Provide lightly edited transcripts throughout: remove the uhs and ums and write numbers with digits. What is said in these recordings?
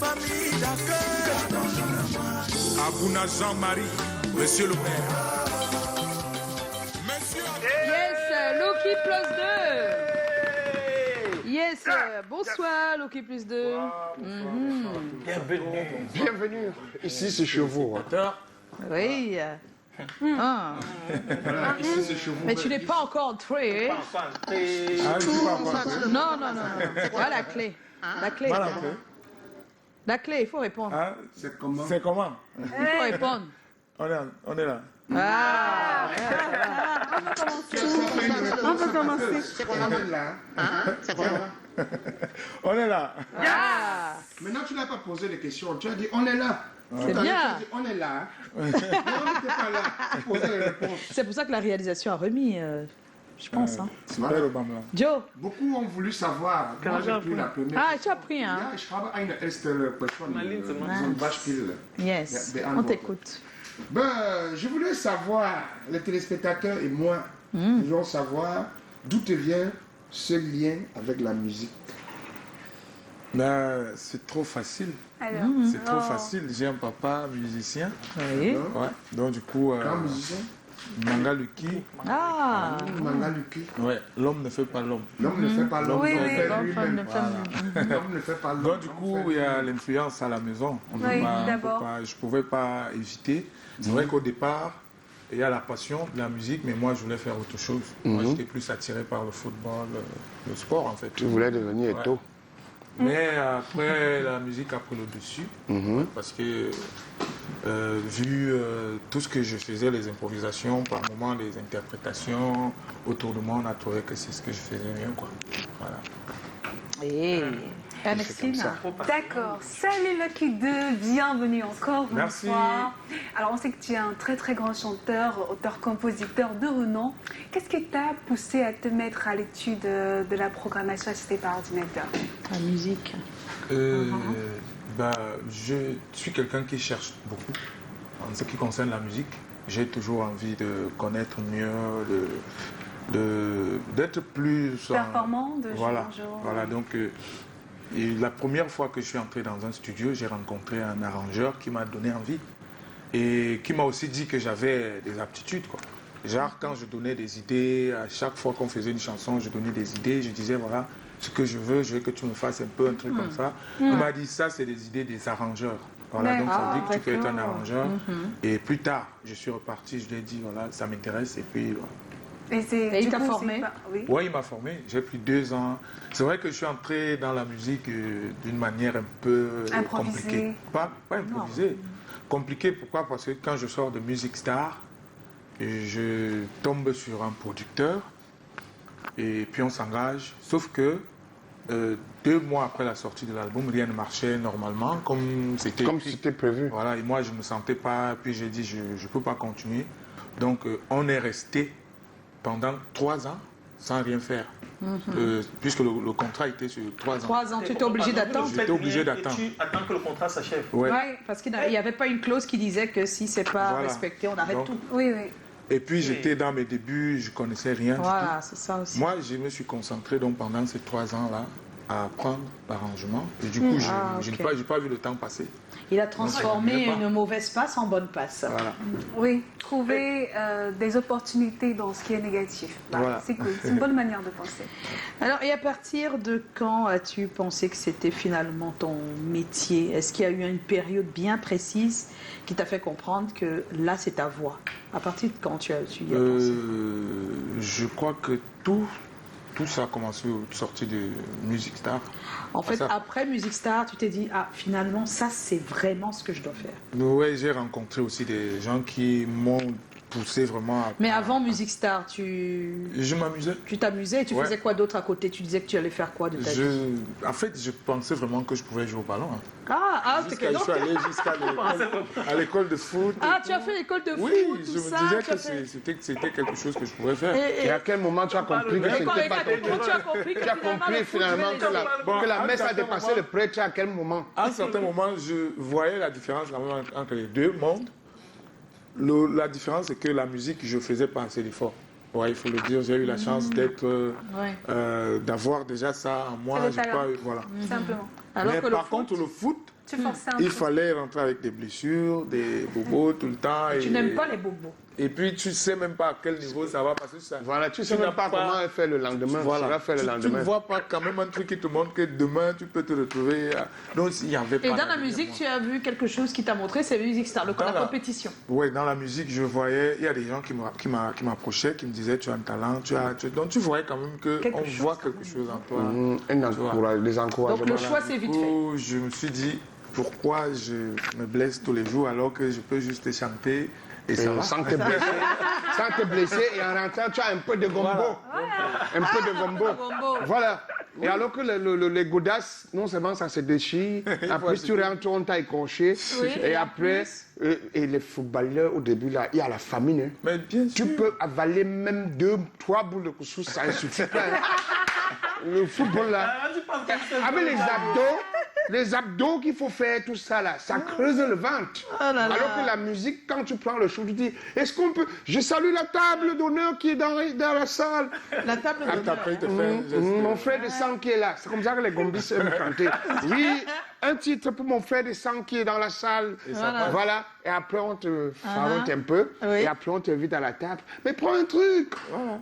famille d'accueil. Abouna Jean-Marie, monsieur le maire. Monsieur... Yes, Loki plus 2. Yes, bonsoir Loki plus 2. Bienvenue. Ici, c'est chez vous. Oui. Ah. Ici, c'est chez vous. Mais tu n'es pas encore entré. Non. Voilà la clé. La clé. La clé, il faut répondre. Ah, C'est comment? c'est comment? Il faut répondre. On est là. Ah. On peut commencer. C'est qu'on est là. C'est quoi? On est là. Ah. Maintenant, tu n'as pas posé de questions. Tu as dit, on est là. C'est bien. Tu as dit, on est là. Non, on n'était pas là. Tu posais les réponses. C'est pour ça que la réalisation a remis, je pense. Hein. Super le bambla. Joe. Beaucoup ont voulu savoir. Moi, j'ai pris la première. Ah, tu as pris, hein? Ja, ich habe eine erste Person. So ein Beispiel. Yes. Des On antworten. t'écoute. Ben, je voulais savoir, les téléspectateurs et moi, nous voulons savoir d'où te vient ce lien avec la musique. Ben, c'est trop facile. Alors, C'est trop facile. J'ai un papa musicien. Oui. Ouais. Donc, du coup, Grand musicien, Manga Luki. Ah. Manga Luki. Ouais, l'homme ne fait pas l'homme. L'homme ne fait pas l'homme, Oui, l'homme oui. fait Femme lui-même. de femme. L'homme ne fait pas l'homme. Donc, du coup, il y a l'influence à la maison. On peut Oui, pas- on peut d'abord. pas- je ne pouvais pas éviter. C'est vrai qu'au départ, il y a la passion de la musique, mais moi, je voulais faire autre chose. Moi, j'étais plus attiré par le football, le sport, en fait. Tu voulais devenir Ouais. Eto. Mais après, la musique a pris le dessus. Parce que, vu tout ce que je faisais, les improvisations, par moments, les interprétations, autour de moi, on a trouvé que c'est ce que je faisais mieux, quoi. Voilà. Et Ernestine. d'accord. Salut Lucky 2, bienvenue encore une Merci. fois. Alors, on sait que tu es un très très grand chanteur, auteur-compositeur de renom. Qu'est-ce qui t'a poussé à te mettre à l'étude de la programmation assistée par ordinateur? La musique. Bah, je suis quelqu'un qui cherche beaucoup. En ce qui concerne la musique, j'ai toujours envie de connaître mieux, d'être plus Performant de jour voilà, en jour. voilà. Donc, et la première fois que je suis entré dans un studio, j'ai rencontré un arrangeur qui m'a donné envie et qui m'a aussi dit que j'avais des aptitudes, quoi. Genre, quand je donnais des idées, à chaque fois qu'on faisait une chanson, je donnais des idées, je disais voilà, ce que je veux que tu me fasses un peu un truc comme ça. Il m'a dit ça, c'est des idées des arrangeurs. Voilà, donc ça veut dire que tu peux être un arrangeur. Et plus tard, je suis reparti, je lui ai dit voilà, ça m'intéresse et puis voilà. Et il du t'a coup, formé? c'est pas- Oui. Oui, il m'a formé. J'ai pris 2 ans. C'est vrai que je suis entré dans la musique d'une manière un peu Improvisée. compliquée. Pas improvisée. Compliquée, pourquoi? Parce que quand je sors de Music Star, je tombe sur un producteur et puis on s'engage. Sauf que 2 mois après la sortie de l'album, rien ne marchait normalement comme c'était Comme écrit. c'était prévu. Voilà, et moi je ne me sentais pas, puis j'ai dit je ne peux pas continuer. Donc on est resté pendant 3 ans sans rien faire. Puisque le contrat était sur 3 ans. 3 ans, tu étais obligé d'attendre. J'étais obligé d'attendre. Tu attends que le contrat s'achève. Ouais. Oui, parce qu'il n'y avait pas une clause qui disait que si c'est pas Voilà. respecté, on arrête Donc, tout. Oui, oui. Et puis j'étais dans mes débuts, je ne connaissais rien du Voilà, c'est ça tout. aussi. Moi, je me suis concentré donc pendant ces 3 ans-là à apprendre l'arrangement. Et du coup, je n'ai pas vu le temps passer. Il a transformé je ne une mauvaise passe en bonne passe. Voilà. Oui, trouver des opportunités dans ce qui est négatif. Voilà. C'est cool, c'est une bonne manière de penser. Alors, et à partir de quand as-tu pensé que c'était finalement ton métier? Est-ce qu'il y a eu une période bien précise qui t'a fait comprendre que là, c'est ta voie? À partir de quand tu y as pensé? Je crois que tout ça a commencé au sortie de Music Star. En fait, ça. après Music Star, tu t'es dit, ah, finalement, ça, c'est vraiment ce que je dois faire. Oui, j'ai rencontré aussi des gens qui m'ont poussé vraiment à... Mais avant Music Star, tu Je m'amusais. t'amusais et tu Ouais. faisais quoi d'autre à côté? Tu disais que tu allais faire quoi de ta vie? En fait, je pensais vraiment que je pouvais jouer au ballon. Hein. C'est Je que donc... suis allé jusqu'à à l'école de foot. Ah, et tu as tout. fait l'école de foot, Oui, tout je me ça. disais tu as que fait- c'était quelque chose que je pouvais faire. Et à quel moment tu as compris que Et quand c'était pas ton truc? tu as compris que Tu as compris le foot, finalement tu vais que la Bon, messe à un a dépassé certain le prêtre à quel moment? À un certain moment, je voyais la différence quand même entre les deux mondes. La différence, c'est que la musique, je ne faisais pas assez d'efforts. Ouais, il faut le dire, j'ai eu la chance d'être, Ouais. d'avoir déjà ça en moi. C'est le J'ai talent. pas eu- voilà. Simplement. Alors Mais que par le contre, le foot, Tu forçais un il peu. fallait rentrer avec des blessures, des bobos tout le temps. tu n'aimes pas les bobos. Et puis, tu sais même pas à quel niveau ça va passer. Ça. Voilà, tu ne sais même n'as pas comment elle fait le lendemain. Voilà. Tu vas faire le Tu lendemain. ne vois pas quand même un truc qui te montre que demain, tu peux te retrouver. Donc, il n'y avait pas. Et dans la d'avenir, musique, moi. tu as vu quelque chose qui t'a montré, c'est Music Star, la compétition. Oui, dans la musique, je voyais, il y a des gens qui m'approchaient, qui me disaient, tu as un talent, donc tu voyais quand même qu'on voit quelque chose en toi. Des encouragements. Donc le choix, c'est Du vite fait. coup, je me suis dit, pourquoi je me blesse tous les jours alors que je peux juste chanter et ça va. Sans te blesser. Sans te blesser et en rentrant, tu as un peu de gombo. Un peu de gombo. Voilà. Et alors que les godasses, non seulement ça se déchire, après tu rentres, on t'a écorché. Oui, Et après, et les footballeurs, au début, là, il y a la famine. Hein. Mais bien sûr. Tu peux avaler même 2-3 boules de couscous, ça ne suffit pas. Hein. Le football, là, avec les abdos qu'il faut faire, tout ça, là, ça creuse le ventre. Alors que la musique, quand tu prends le show, tu dis, est-ce qu'on peut... Je salue la table d'honneur qui est dans la salle. La table de Après, il te fait un geste. Mon frère de sang qui est là. C'est comme ça que les gombis aiment chanter. Oui, un titre pour mon frère de sang qui est dans la salle. Voilà. Et après, on te farote un peu. Oui. Et après, on t'invite à la table. Mais prends un truc.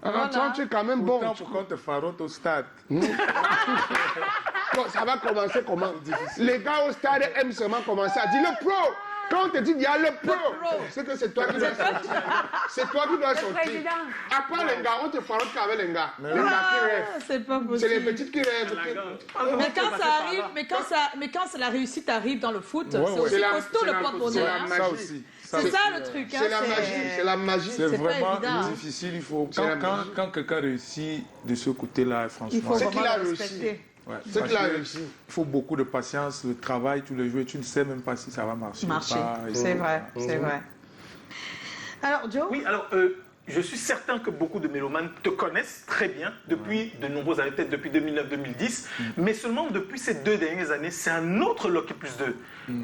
En rentrant, tu es quand même bon. Pourtant, pourquoi on te farote au stade? Bon, ça va commencer comment? Les gars au stade aiment seulement commencer à dire le pro. Quand on te dit il y a le pro, c'est que c'est toi qui dois sortir. C'est toi qui dois sortir. président. Après les gars, on te farote qu'avec les gars. Les gars qui rêvent. C'est pas C'est les possible. petites qui rêvent. Mais quand ça arrive, mais quand la réussite arrive dans le foot, c'est aussi C'est la- costaud c'est le la- porte-bonheur. c'est la hein. magie. Ça aussi. C'est ça le truc. hein, C'est la magie. C'est la magie. C'est C'est pas vraiment évident. difficile. Il faut, C'est la magie. quand quelqu'un réussit de ce côté-là, Il franchement, faut C'est vraiment qu'il a le réussi. respecter. ouais, C'est parce qu'il a que réussi. il faut beaucoup de patience, le travail tous les jours, et tu ne sais même pas si ça va marcher. ou Marcher. pas, et C'est tout. vrai, c'est vrai. Alors, Joe, Oui, alors je suis certain que beaucoup de mélomanes te connaissent très bien depuis de nombreuses années, peut-être depuis 2009-2010, mais seulement depuis ces 2 dernières années, c'est un autre Loki plus 2.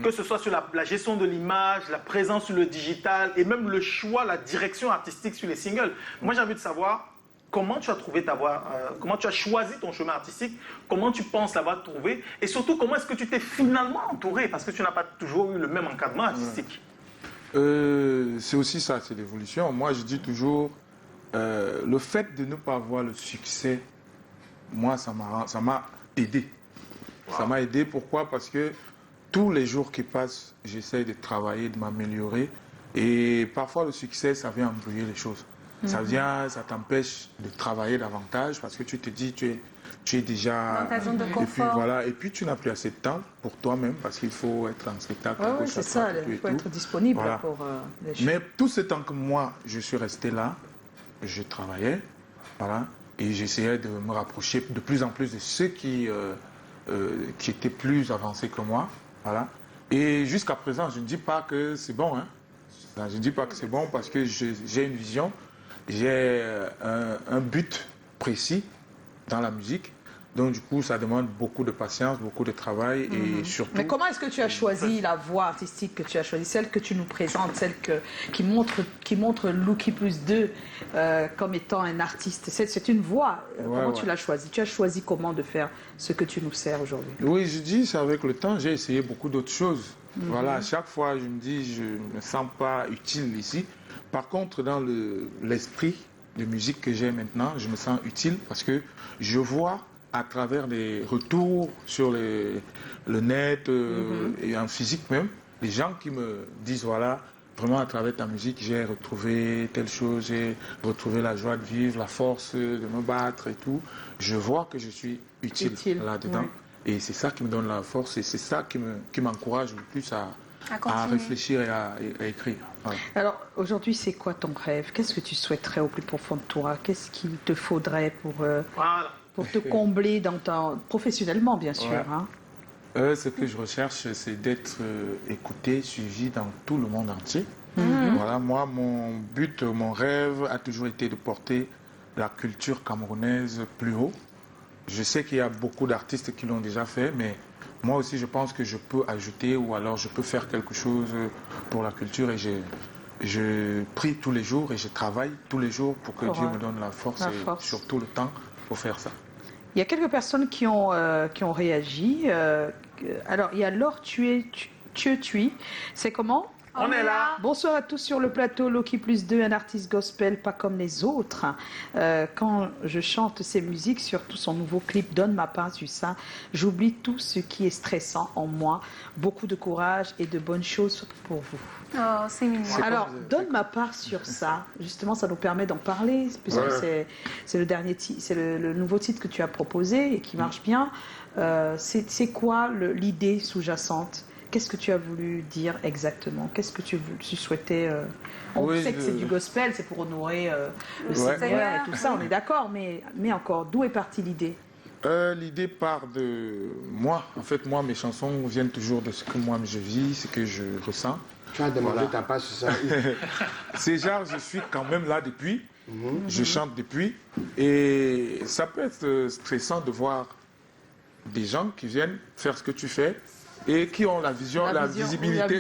Que ce soit sur la gestion de l'image, la présence sur le digital et même le choix, la direction artistique sur les singles. Moi, j'ai envie de savoir comment tu as trouvé ta voix, comment tu as choisi ton chemin artistique, comment tu penses l'avoir trouvé et surtout comment est-ce que tu t'es finalement entouré parce que tu n'as pas toujours eu le même encadrement artistique. C'est aussi ça, c'est l'évolution. Moi, je dis toujours, le fait de ne pas avoir le succès, moi, ça m'a aidé. Ça m'a aidé, pourquoi? Parce que tous les jours qui passent, j'essaie de travailler, de m'améliorer. Et parfois, le succès, ça vient embrouiller les choses. Ça t'empêche de travailler davantage parce que tu te dis, tu es déjà... Dans ta zone de Et puis confort. voilà, et puis tu n'as plus assez de temps pour toi-même parce qu'il faut être en spectacle. ouais, gauche, c'est à ça, droite et tout il et faut tout. être disponible Voilà. pour les choses. Mais tout ce temps que moi, je suis resté là, je travaillais, voilà, et j'essayais de me rapprocher de plus en plus de ceux qui étaient plus avancés que moi, voilà. Et jusqu'à présent, je ne dis pas que c'est bon, hein. Je ne dis pas que c'est bon parce que j'ai une vision, j'ai un but précis dans la musique. Donc du coup, ça demande beaucoup de patience, beaucoup de travail et surtout... Mais comment est-ce que tu as choisi la voie artistique que tu as choisie, celle que tu nous présentes, celle qui montre Loki plus 2 comme étant un artiste? C'est une voie. Comment tu l'as choisie? Tu as choisi comment de faire ce que tu nous sers aujourd'hui? Oui, je dis, c'est avec le temps, j'ai essayé beaucoup d'autres choses. Voilà, à chaque fois, je me dis, je ne me sens pas utile ici. Par contre, dans l'esprit de musique que j'ai maintenant, je me sens utile parce que je vois à travers des retours sur le net et en physique même, les gens qui me disent, voilà, vraiment à travers ta musique, j'ai retrouvé telle chose, j'ai retrouvé la joie de vivre, la force de me battre et tout. Je vois que je suis utile là-dedans. Oui. Et c'est ça qui me donne la force et c'est ça qui m'encourage le plus à continuer. réfléchir et à écrire. Voilà. Alors aujourd'hui, c'est quoi ton rêve? Qu'est-ce que tu souhaiterais au plus profond de toi? Qu'est-ce qu'il te faudrait Voilà. pour te combler professionnellement, bien sûr, Ouais. hein? Ce que je recherche, c'est d'être écouté, suivi dans tout le monde entier. Voilà, moi, mon but, mon rêve a toujours été de porter la culture camerounaise plus haut. Je sais qu'il y a beaucoup d'artistes qui l'ont déjà fait, mais moi aussi, je pense que je peux ajouter ou alors je peux faire quelque chose pour la culture et je prie tous les jours et je travaille tous les jours pour que Dieu me donne la force et surtout le temps pour faire ça. Il y a quelques personnes qui ont réagi. Alors, il y a Laure Tui. C'est comment? On est là. Bonsoir à tous sur le plateau. Loki plus 2, un artiste gospel pas comme les autres. Quand je chante ses musiques, surtout son nouveau clip Donne ma part sur ça, j'oublie tout ce qui est stressant en moi. Beaucoup de courage et de bonnes choses pour vous. Oh, c'est mignon. Alors, Donne ma part sur ça. Justement, ça nous permet d'en parler, puisque c'est le dernier, c'est le nouveau titre que tu as proposé et qui marche bien. C'est quoi l'idée sous-jacente? Qu'est-ce que tu as voulu dire exactement? Qu'est-ce que tu souhaitais On sait que c'est du gospel, c'est pour honorer le Seigneur et tout ça, on est d'accord, mais encore, d'où est partie l'idée? L'idée part de moi. En fait, moi, mes chansons viennent toujours de ce que moi je vis, ce que je ressens. Tu as demandé ta part sur ça. C'est genre, je suis quand même là depuis, je chante depuis, et ça peut être stressant de voir des gens qui viennent faire ce que tu fais et qui ont la vision, la visibilité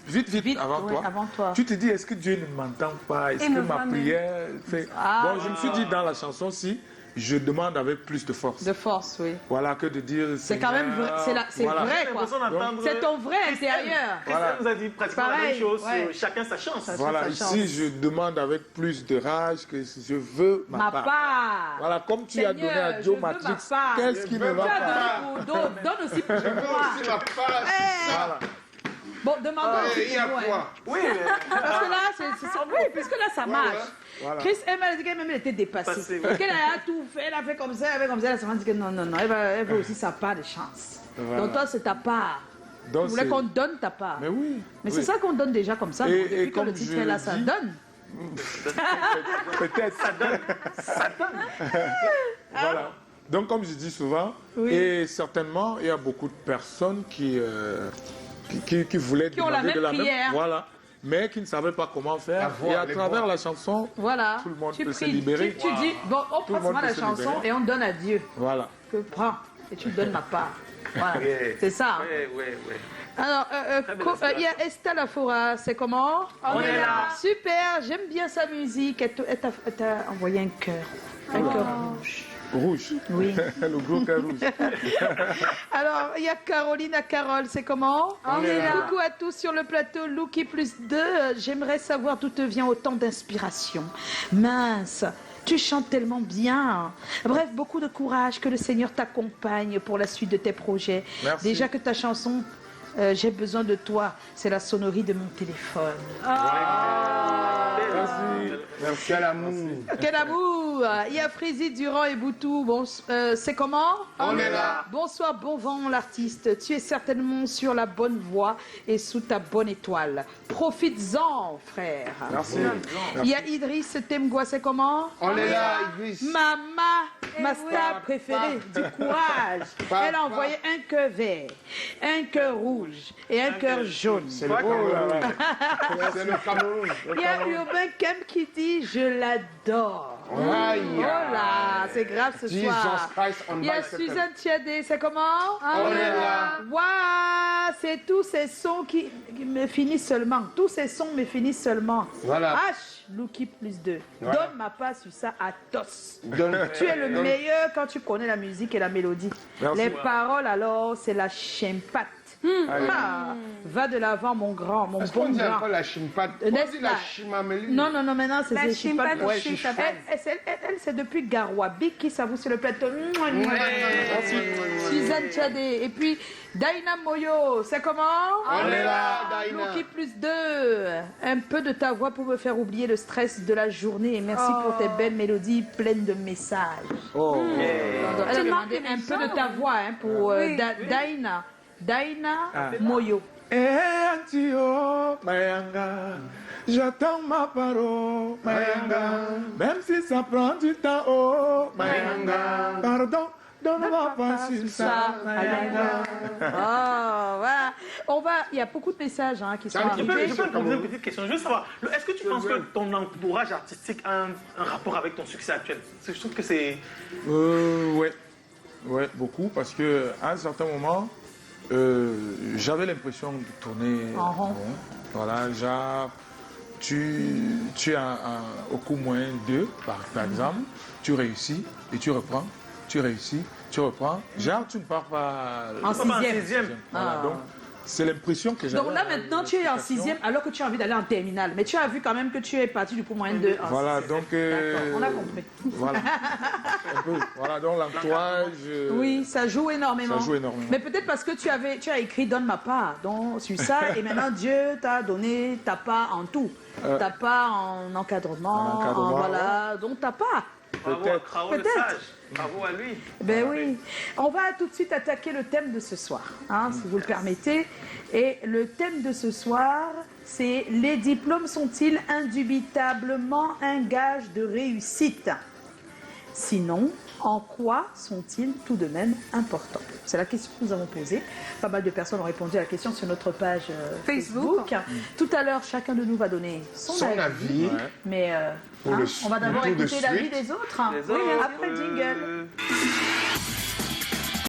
vite avant toi. Tu te dis, est-ce que Dieu ne m'entend pas? Est-ce que ma prière fait... Bon, je me suis dit dans la chanson, si je demande avec plus de force. De force, oui. Voilà, que de dire... C'est quand même vrai, c'est vrai, quoi. C'est ton vrai intérieur. Christian nous a dit pratiquement la même chose, chacun sa chance. Voilà, ici, je demande avec plus de rage que je veux ma part. Voilà, comme tu as donné à Joe Matrix, qu'est-ce qui ne va pas? Donne aussi pour moi. Bon, demandons aussi pour moi. Oui, parce que là, c'est son oui, puisque là, ça marche. Voilà. Chris, elle m'a dit qu'elle était dépassée. Qu'elle a tout fait, elle a fait comme ça, elle m'a dit que non, elle veut aussi sa part de chance. Voilà. Donc toi, c'est ta part. Tu voulais qu'on donne ta part. Mais oui. Mais c'est ça qu'on donne déjà comme ça. Depuis que le titre est là, ça donne. Peut-être. Ça donne. Voilà. Donc, comme je dis souvent, et certainement, il y a beaucoup de personnes qui voulaient demander de la même. Voilà. Mais qui ne savaient pas comment faire. Et à travers la chanson, tout le monde peut se libérer. Tu dis, bon, on prend la chanson et on donne à Dieu. Voilà. Que prends et tu donnes ma part. Voilà. C'est ça. Oui. Alors, il y a Esta Lafora, c'est comment? On est là. Super, j'aime bien sa musique. Elle t'a envoyé un cœur. Un cœur rouge. Rouge. Oui. Le gros cœur rouge. Alors, il y a Caroline à Carole, c'est comment? On est là. Coucou à tous sur le plateau Lucky plus 2. J'aimerais savoir d'où te vient autant d'inspiration. Mince, tu chantes tellement bien. Bref, beaucoup de courage, que le Seigneur t'accompagne pour la suite de tes projets. Merci. Déjà que ta chanson J'ai besoin de toi, c'est la sonnerie de mon téléphone. Merci. Merci. Quel amour. Quel amour. Il y a Frézy, Durand et Boutou. Bon, c'est comment? On est là. Bonsoir, bon vent, l'artiste. Tu es certainement sur la bonne voie et sous ta bonne étoile. Profites-en, frère. Merci. Il y a Idriss Temgwa, c'est comment? On est là, Idriss. Ma star préférée, du courage. Elle a envoyé un cœur vert, un cœur rouge et un cœur jaune. C'est le Cameroun. C'est le Cameroun. Il y a Urbain Kemp qui dit « Je l'adore ». Oh là, c'est grave ce soir. Il y a Suzanne Tchadé, c'est comment? On est là. Waouh, c'est tous ces sons qui me finissent seulement. Tous ces sons me finissent seulement. Voilà. H, Lucky plus 2. Voilà. Donne ma part sur ça à tous. Tu es le meilleur quand tu connais la musique et la mélodie. Merci. Les paroles, alors, c'est la chimpate. Ah, va de l'avant, mon grand, mon Est-ce bon qu'on dit grand. encore la chimpate? On N'est-ce dit pas? la chimamélie. Non, maintenant, c'est La des chimpates. chimpate, Ouais, chimpate. elle, c'est depuis Garoua. Big Kiss à vous sur le plateau. Suzanne Tchadé. Et puis, Daina Moyo, c'est comment? On est là, Daina. Lucky plus 2. Un peu de ta voix pour me faire oublier le stress de la journée. Et merci pour tes belles mélodies pleines de messages. Oh. Elle a demandé un peu de ta voix pour Daina. Daina Moyo. Eh, Antio, Mayanga, j'attends ma parole, Mayanga, même si ça prend du temps, oh, Mayanga, pardon, donne-moi pas sur ça, Mayanga. Oh, voilà. Il y a beaucoup de messages qui sont Je peux arrivés. te poser une petite question. Je veux savoir, est-ce que tu penses que ton entourage artistique a un rapport avec ton succès actuel? Parce que je trouve que c'est... Ouais, beaucoup, parce que à un certain moment, j'avais l'impression de tourner en rond. Voilà, genre, tu as au coup moins 2, par exemple, tu réussis et tu reprends. tu réussis, tu reprends. Genre, tu ne pars pas En Pas en sixième. sixième. Voilà, Ah. donc c'est l'impression que j'avais. Donc là, maintenant, tu es en sixième alors que tu as envie d'aller en terminale. Mais tu as vu quand même que tu es parti du coup moyenne de... Voilà, donc. D'accord, on a compris. Voilà. Un peu. Voilà, donc l'entourage. Oui, ça joue énormément. Ça joue énormément. Mais peut-être parce que tu as écrit Donne ma part donc, sur ça, et maintenant Dieu t'a donné ta part en tout. Ta part en encadrement, En encadrement, voilà, donc ta part. Bravo à Krao le Peut-être. sage. Bravo à lui. Ben oui. On va tout de suite attaquer le thème de ce soir, hein, si vous le permettez. Et le thème de ce soir, c'est les diplômes sont-ils indubitablement un gage de réussite? Sinon, en quoi sont-ils tout de même importants? C'est la question que nous avons posée. Pas mal de personnes ont répondu à la question sur notre page Facebook. Tout à l'heure, chacun de nous va donner son avis. Ouais. Mais Pour hein, le- on va d'abord le tour de écouter l'avis suite. des autres. Les Oui, autres, après jingle.